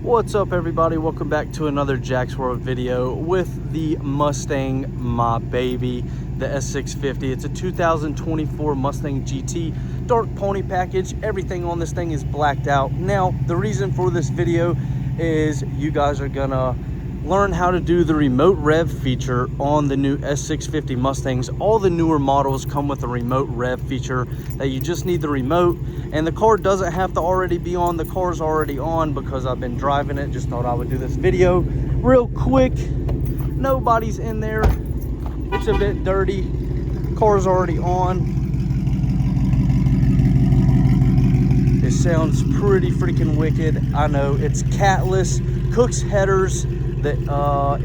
What's up, everybody? Welcome back to another Jack's World video with the Mustang, my baby, the S650. It's a 2024 Mustang GT, dark pony package. Everything on this thing is blacked out. Now, the reason for this video is you guys are gonna learn how to do the Remote Rev feature on the new S650 Mustangs. All the newer models come with a Remote Rev feature that you just need the remote, and the car doesn't have to already be on. The car's already on because I've been driving it. Just thought I would do this video real quick. Nobody's in there. It's a bit dirty. Car's already on. It sounds pretty freaking wicked. I know. It's catless, Kooks Headers, the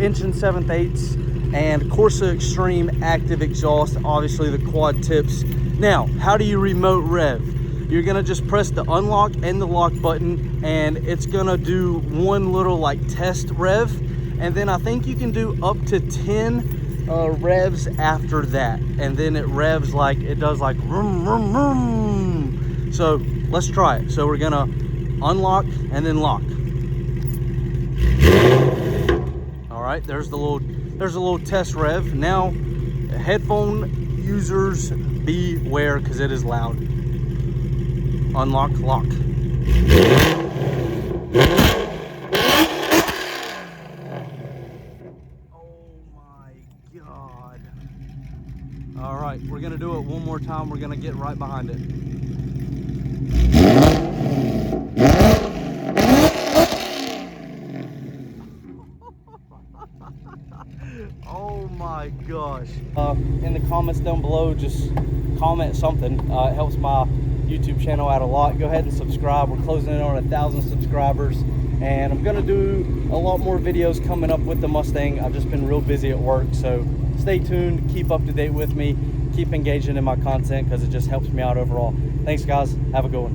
engine 7/8, and Corsa Extreme active exhaust, obviously the quad tips. Now, how do you remote rev? You're gonna just press the unlock and the lock button, and it's gonna do one little like test rev, and then I think you can do up to 10 revs after that, and then it revs like it does, like vroom, vroom, vroom. So let's try it. So we're gonna unlock and then lock. All right, there's a little test rev. Now, headphone users, beware, because it is loud. Unlock, lock. Oh my God. All right, we're gonna do it one more time. We're gonna get right behind it. Oh my gosh. In the comments down below, just comment something. It helps my YouTube channel out a lot. Go ahead and subscribe. We're closing in on 1,000 subscribers, and I'm gonna do a lot more videos coming up with the Mustang. I've just been real busy at work, so stay tuned, keep up to date with me, keep engaging in my content because it just helps me out overall. Thanks guys, have a good one.